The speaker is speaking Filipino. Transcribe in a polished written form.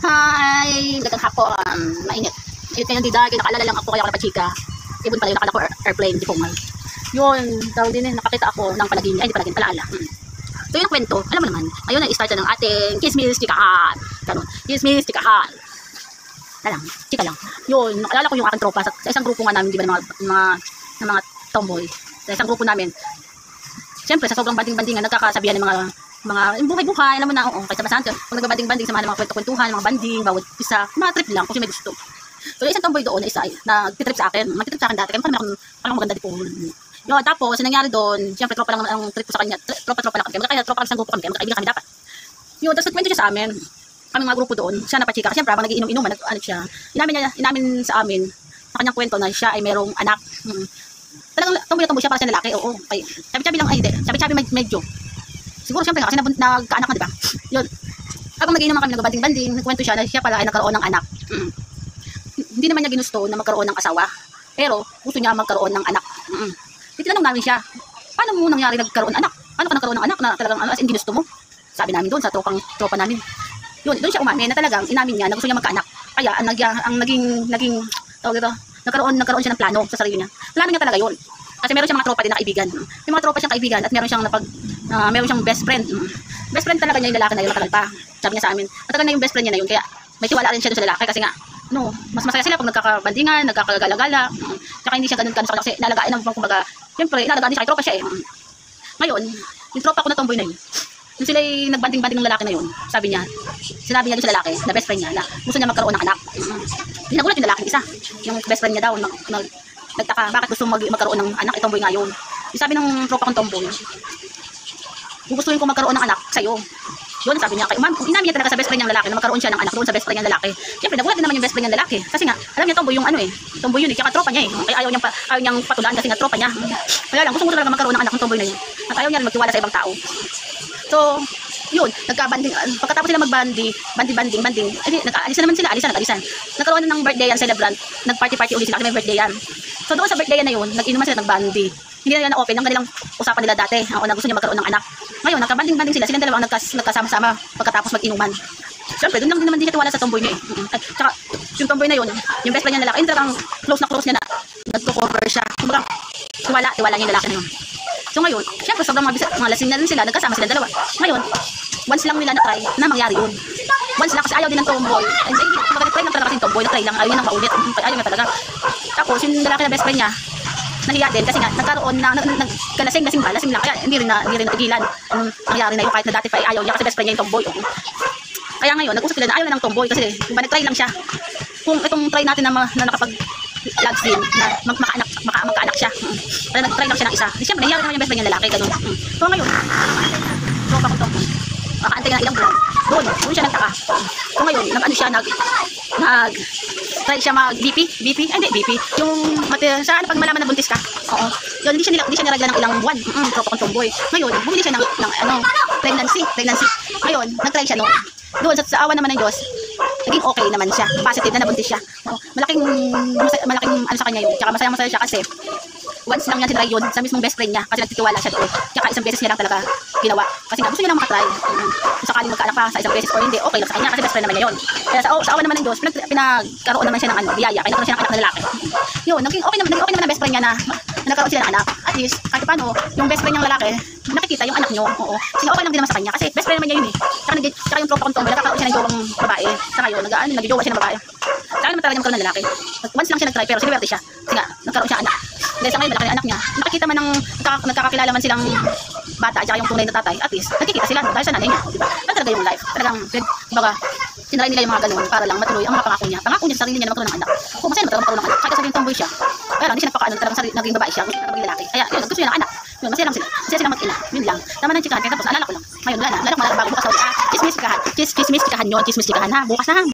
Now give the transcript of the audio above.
Hi! Dagang hapon. Mainit. Init ngayon di dahil nakaalala lang ako kaya ako napachika. Ibon pala yung nakala ko airplane, di pumal. Yun, tawag din nakakita ako ng panaginip. Ay, di panaginip, alaala. So yun ang kwento. Alam mo naman, ngayon na i-start ng ating Chismis Chikahan. Ganun. Chismis Chikahan. Lang, chika lang. Yun, nakalala ko yung aking tropa sa isang grupo nga namin, di ba, ng mga tomboy. Sa isang grupo namin. Siyempre, sa sobrang banding-bandingan, nagkakasabihan ng mga buhay-buhay, alam mo na, oo, kahit sa masanto, kung nagbabanding-banding sa mga kwento-kwentuhan, mga banding, bawat isa, mga trip lang, kung may gusto. So, isang tomboy doon na isa, nag-trip sa akin, dati, kaya parang maganda di po. Yun, tapos, nangyari doon, siyempre, tropa lang ang trip ko sa kanya, tropa lang kami, kaya tropa lang isang grupo kami, magkakaibigan kami dapat. Yun, tapos nagkwento siya sa amin, kami mga grupo doon, siya napachika, kasi siyempre, habang nagiinom-inuman, inamin sa amin, sa kanyang kwento na siya ay merong anak. Talagang tomboy siya para sa lalaki, oo. Okay. Sabi lang, ay hindi, sabi medyo. Siguro siyempre kasi nagkaanak na, di ba? Yun. Habang nagiinom kami, nagbanding-banding, nagkwento siya na siya pala ay nagkaroon ng anak. Hindi naman niya ginusto na magkaroon ng asawa. Pero gusto niya magkaroon ng anak. Tinanong namin siya, paano mo nangyari nagkaroon anak? Paano ka nagkaroon ng anak na talagang as in ginusto mo? Sabi namin doon sa tropa namin. Yun, doon siya umamin na talagang inamin niya na gusto niya magkaanak. Kaya ang naging tawag ito, nagkaroon siya ng plano sa sarili niya. Plano niya talaga yun. Kasi meron siyang mga tropa din na kaibigan. May mga tropa siyang kaibigan at meron siyang best friend. Best friend talaga niya yung lalaki na yun, matagal pa. Sabi niya sa amin, matagal na yung best friend niya na yun. Kaya may tiwala rin siya doon sa lalaki kasi nga, mas masaya sila pag nagkakabandingan, nagkakagala-gala. Saka hindi siya ganun sa kanya kasi nalagaan ng kumbaga, siyempre, nalagaan din siya kay tropa siya eh. Ngayon, yung tropa ko na tomboy na yun, yung sila nagbanding-banding ng lalaki na yun, sinabi niya doon sa lalaki, na best friend niya, na gusto niya magkaroon ng anak. Nagulat yung lalaki isa, yung best friend niya daw, nagtaka, bakit gusto magkaroon ng anak, tomboy nga yun. Yung sabi ng tropa kong tomboy, gustuhin ko magkaroon ng anak sa'yo. Yun, sabi niya, inamin niya talaga sa best friend niyang lalaki na magkaroon siya ng anak doon sa best friend niyang lalaki. Siyempre, nagulat din naman yung best friend niyang lalaki. Kasi nga, alam niya tomboy yung tomboy yun eh, kaya tropa niya eh. Kaya ayaw niyang patulaan kasi nga tropa niya. Kaya lang, gusto mo talaga magkaroon ng anak ng tomboy na yun. At ayaw niya rin magtiwala sa ibang tao. So, yun, nagkabanding, pagkatapos sila banding, alisan. Nagkaroon ng birthday yan, celebrant, nag-party ulit sila kasi may birthday yan. So, doon sa birthday yan na yun, nag-inuman sila, nagbandi. Hindi na na-open ang kanilang usapan nila dati, na gusto niya magkaroon ng anak. Ngayon, nagkabanding silang dalawang nagkasama-sama pagkatapos mag-inuman. Siyempre, doon lang din naman din siya tiwala sa tomboy niya eh. At saka, yung tomboy na yun, yung best friend niya lalaki, yun talagang close na close niya na nagko-cover siya. Kumbaga, tiwala niya yung lalaki na yun. So ngayon, siyempre sobrang mga lasing na rin sila, nagkasama sila dalawa. Ngayon, once lang nila na-try na mangyari yun. Once lang kasi ayaw din ng tomboy. And try lang talaga kasi yung tomboy, na-try lang, ayaw nang maulit. Ayaw niya talaga. Tapos yung lalaki na best friend niya, nahiya din kasi nga nagkaroon na lasing lang kaya hindi rin natigilan. Nangyari na yun kahit na dati pa ayaw niya kasi best friend niya yung tomboy. Kaya ngayon, nag-usap sila na ayaw na ng tomboy kasi diba nag-try lang siya. Kung itong try natin na nakapag love scene na magkaanak siya. Kaya nag-try lang siya ng isa. Siyempre, nahiya naman yung best friend niya lalaki, ganun. So ngayon, tropa ko tomboy. Makaantay na ilang buwan. Doon siya nagtaka. So ngayon, try siya mag-BP? Ay, hindi, BP. Yung, saan pag malaman na buntis ka? Oo. Yun, hindi siya niragla ng ilang buwan. Tropa kong tomboy. Ngayon, bumili siya ng pregnancy. Ngayon, nag-try siya doon sa awa naman ng Diyos, naging okay naman siya. Positive na nabuntis siya. Malaking ano sa kanya yun. Tsaka masaya siya kasi once lang niya tinry yun sa mismong best friend niya kasi nagtitiwala siya doon. Tsaka isang beses niya lang talaga ginawa. Kasi nga gusto niya lang makatry. Kung sakaling magkaanak pa sa isang beses o hindi, okay lang sa kanya kasi best friend naman niya yun. Kaya sa awa naman ng Diyos, pinagkaroon naman siya ng biyaya. Kaya nagkaroon siya ng anak na lalaki. Yun, naging okay naman ang best friend niya na nagkaroon sila ng anak. At least, kahit paano, yung best friend niyang lalaki, nakikita yung anak niyo. Oo. Kasi okay lang din naman sa kanya kasi best friend naman niya yun eh. Tsaka yung tropa kong tomboy, nagkakaroon siya ng jowang babae. Saka yun, nag-jowa siya ng babae. Saka naman talaga niya magkaroon ng lalaki. Once lang siya nag-try pero sinuwerte siya. Kasi nga, nagkaroon siya anak. Dahil sa ngayon, malaki ang anak niya. Nakikita man nagkakakilala man silang bata at saka yung tunay na tatay. At least, nakikita sila dahil sa nanay niya. Diba? Ano talaga yung life? Talagang, baga, sinry nila yung mga ganun para lang matuloy ang mga pangako niya. Pangako niya sa sarili niya na magkaroon ng anak. Kung masaya na magkaroon ng anak, kahit sabihin tomboy siya. Pero hindi siya nagpakaano, talagang naging babae siya, gusto niya maging lalaki. Kaya yun, gusto niya ng anak. Yun, masaya lang sila. Masaya silang mag-ina. Yun lang. Tama ng chikahan. Kaya tapos, alala ko lang. Ngayon, wala na. Lalo bago bukas na ulit. Chismis chikahan. Chismis chikahan yun. Chismis chikahan ha. Bukas na ha.